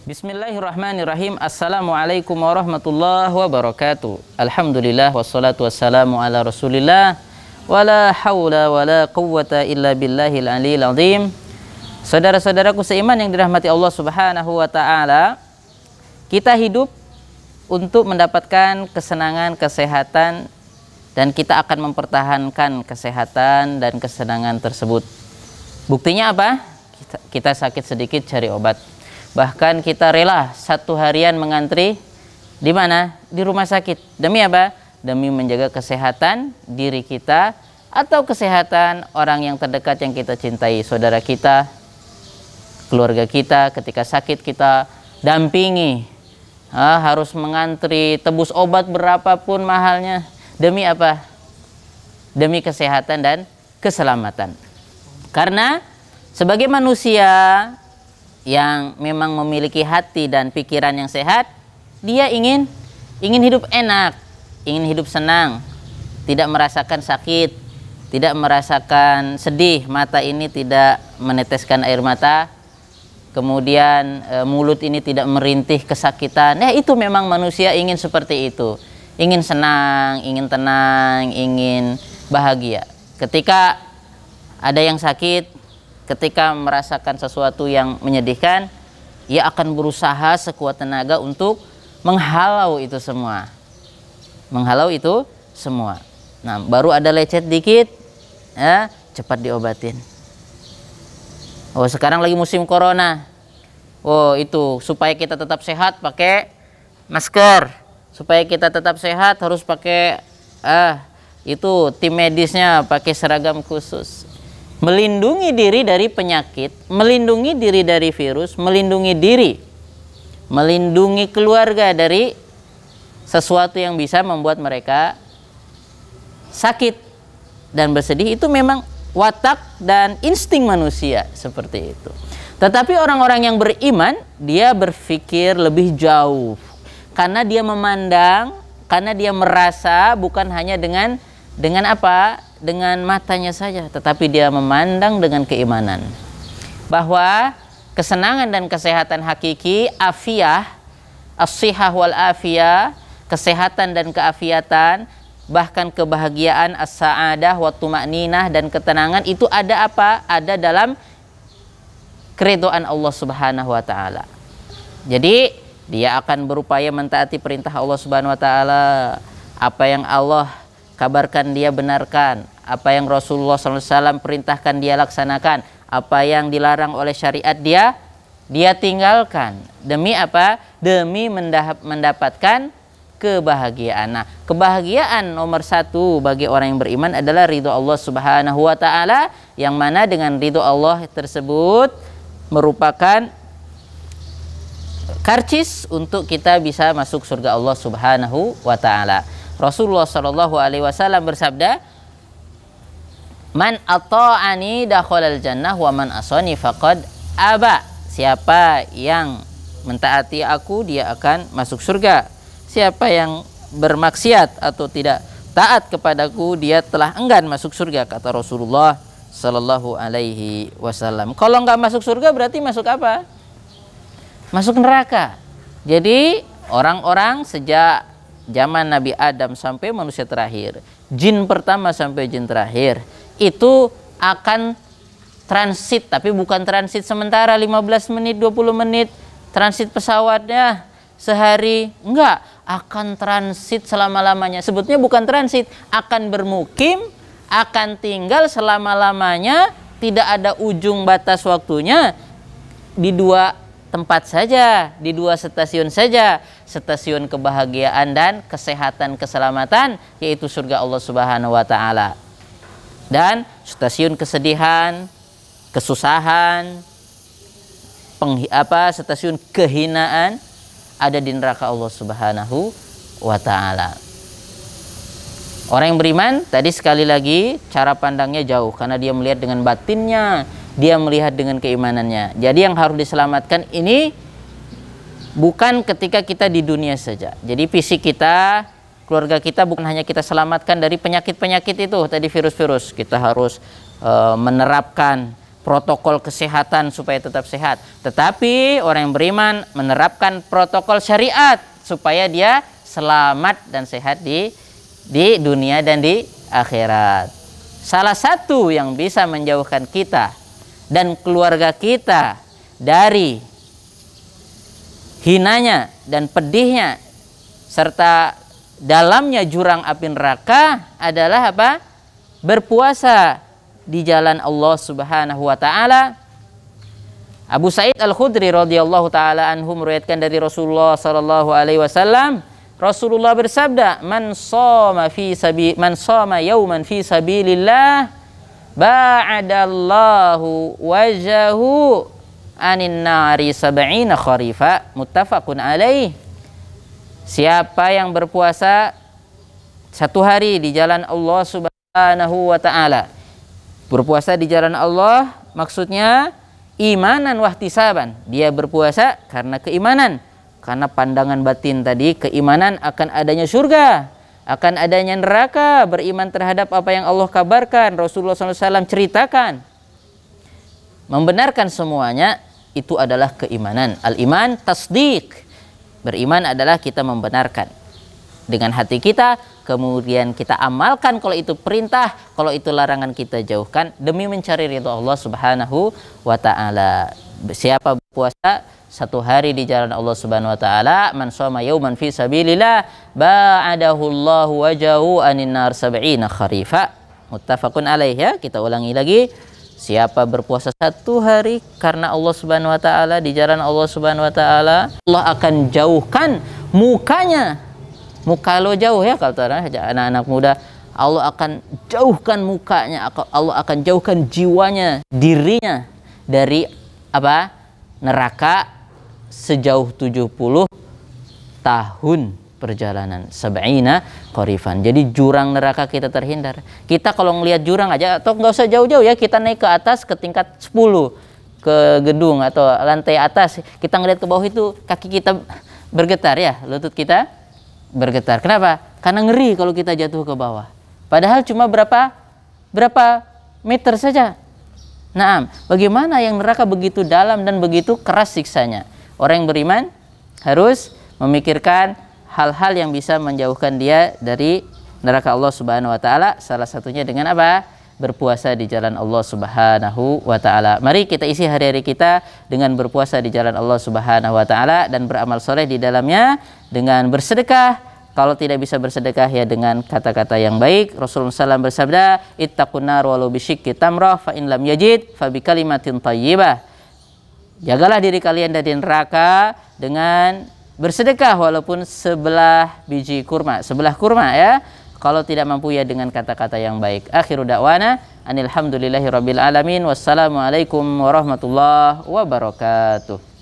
Bismillahirrahmanirrahim. Assalamualaikum warahmatullahi wabarakatuh. Alhamdulillah wassalatu wassalamu ala Rasulillah wala haula wala quwwata illa billahil aliyil azim. Saudara-saudaraku seiman yang dirahmati Allah Subhanahu wa taala, kita hidup untuk mendapatkan kesenangan, kesehatan, dan kita akan mempertahankan kesehatan dan kesenangan tersebut. Buktinya apa? Kita sakit sedikit cari obat. Bahkan kita rela satu harian mengantri di mana? Di rumah sakit. Demi apa? Demi menjaga kesehatan diri kita atau kesehatan orang yang terdekat yang kita cintai, saudara kita, keluarga kita. Ketika sakit kita dampingi, harus mengantri, tebus obat berapapun mahalnya. Demi apa? Demi kesehatan dan keselamatan. Karena sebagai manusia yang memang memiliki hati dan pikiran yang sehat, dia ingin hidup enak, ingin hidup senang, tidak merasakan sakit, tidak merasakan sedih, mata ini tidak meneteskan air mata, kemudian mulut ini tidak merintih kesakitan. Itu memang manusia ingin seperti itu, ingin senang, ingin tenang, ingin bahagia. Ketika ada yang sakit, ketika merasakan sesuatu yang menyedihkan, ia akan berusaha sekuat tenaga untuk menghalau itu semua. Menghalau itu semua. Nah, baru ada lecet dikit, cepat diobatin. Oh, sekarang lagi musim corona. Oh, itu supaya kita tetap sehat pakai masker. Supaya kita tetap sehat harus pakai itu tim medisnya pakai seragam khusus. Melindungi diri dari penyakit, melindungi diri dari virus, melindungi keluarga dari sesuatu yang bisa membuat mereka sakit dan bersedih. Itu memang watak dan insting manusia seperti itu. Tetapi orang-orang yang beriman, dia berpikir lebih jauh, karena dia memandang, karena dia merasa bukan hanya dengan apa? Dengan matanya saja, tetapi dia memandang dengan keimanan bahwa kesenangan dan kesehatan hakiki, afiyah, as-sihah wal afiyah, kesehatan dan keafiatan, bahkan kebahagiaan, as-sa'adah wa tuma'ninah, dan ketenangan itu ada apa? Ada dalam keridhaan Allah Subhanahu wa taala. Jadi dia akan berupaya mentaati perintah Allah Subhanahu wa taala. Apa yang Allah kabarkan dia benarkan, apa yang Rasulullah SAW perintahkan dia laksanakan, apa yang dilarang oleh syariat dia tinggalkan. Demi apa? Demi mendapatkan kebahagiaan. Nah, kebahagiaan nomor satu bagi orang yang beriman adalah ridho Allah Subhanahu wa taala, yang mana dengan ridho Allah tersebut merupakan karcis untuk kita bisa masuk surga Allah Subhanahu wa taala. Rasulullah Shallallahu Alaihi Wasallam bersabda, "Man ata'ani dakhalal jannah wa man asani faqad aba." Siapa yang mentaati aku, dia akan masuk surga. Siapa yang bermaksiat atau tidak taat kepadaku, dia telah enggan masuk surga, kata Rasulullah Shallallahu Alaihi Wasallam. Kalau nggak masuk surga berarti masuk apa? Masuk neraka. Jadi orang-orang sejak zaman Nabi Adam sampai manusia terakhir, jin pertama sampai jin terakhir, itu akan transit, tapi bukan transit sementara 15 menit, 20 menit, transit pesawatnya sehari, enggak, akan transit selama-lamanya. Sebetulnya bukan transit, akan bermukim, akan tinggal selama-lamanya, tidak ada ujung batas waktunya, di dua tempat saja, di dua stasiun saja, stasiun kebahagiaan dan kesehatan keselamatan, yaitu surga Allah Subhanahu wa taala, dan stasiun kesedihan, kesusahan, stasiun kehinaan ada di neraka Allah Subhanahu wa taala. Orang yang beriman tadi sekali lagi cara pandangnya jauh, karena dia melihat dengan batinnya, dia melihat dengan keimanannya. Jadi yang harus diselamatkan ini bukan ketika kita di dunia saja. Jadi fisik kita, keluarga kita bukan hanya kita selamatkan dari penyakit-penyakit itu, tadi virus-virus. Kita harus menerapkan protokol kesehatan supaya tetap sehat. Tetapi orang yang beriman menerapkan protokol syariat supaya dia selamat dan sehat di dunia dan di akhirat. Salah satu yang bisa menjauhkan kita dan keluarga kita dari hinanya dan pedihnya serta dalamnya jurang api neraka adalah apa? Berpuasa di jalan Allah Subhanahu wa taala. Abu Sa'id Al-Khudri radhiyallahu taala anhu meriwayatkan dari Rasulullah sallallahu alaihi wasallam, Rasulullah bersabda, man shoma yauman fi sabilillah ba'adallahu wajahu anin nari sab'ina kharifa, muttafaqun alaih. Siapa yang berpuasa satu hari di jalan Allah Subhanahu wa ta'ala, berpuasa di jalan Allah maksudnya imanan wahtisaban, dia berpuasa karena keimanan, karena pandangan batin tadi, keimanan akan adanya surga, akan adanya neraka, beriman terhadap apa yang Allah kabarkan, Rasulullah SAW ceritakan, membenarkan semuanya, itu adalah keimanan. Al-iman tasdiq, beriman adalah kita membenarkan dengan hati kita, kemudian kita amalkan kalau itu perintah, kalau itu larangan kita jauhkan demi mencari ridha Allah Subhanahu wa taala. Siapa berpuasa satu hari di jalan Allah Subhanahu wa taala, man shoma yauman fi sabilillah ba'adahu Allahu wajahu anin nar sab'ina kharifa, muttafaqun alaih. Ya, kita ulangi lagi. Siapa berpuasa satu hari karena Allah Subhanahu wa taala di jalan Allah Subhanahu wa taala, Allah akan jauhkan mukanya. Muka lo jauh ya, kalau anak-anak muda, Allah akan jauhkan mukanya, Allah akan jauhkan jiwanya, dirinya dari apa? Neraka sejauh 70 tahun perjalanan, sab'ina qarifan. Jadi jurang neraka kita terhindar. Kita kalau ngelihat jurang aja, atau nggak usah jauh-jauh ya, kita naik ke atas ke tingkat 10 ke gedung atau lantai atas, kita ngelihat ke bawah itu kaki kita bergetar ya, lutut kita bergetar. Kenapa? Karena ngeri kalau kita jatuh ke bawah. Padahal cuma berapa meter saja. Nah, bagaimana yang neraka begitu dalam dan begitu keras siksanya? Orang yang beriman harus memikirkan hal-hal yang bisa menjauhkan dia dari neraka Allah Subhanahu wa taala. Salah satunya dengan apa? Berpuasa di jalan Allah Subhanahu wa taala. Mari kita isi hari-hari kita dengan berpuasa di jalan Allah Subhanahu wa taala dan beramal soleh di dalamnya dengan bersedekah. Kalau tidak bisa bersedekah ya dengan kata-kata yang baik. Rasulullah SAW bersabda, ittaqun nar walau bisyikki tamrah fa in lam yajid fa bi kalimatin thayyibah. Jagalah diri kalian dari neraka dengan bersedekah walaupun sebelah biji kurma, sebelah kurma ya. Kalau tidak mampu ya dengan kata-kata yang baik. Akhiru da'wana anil hamdulillahi rabbil alamin. Wassalamualaikum warahmatullahi wabarakatuh.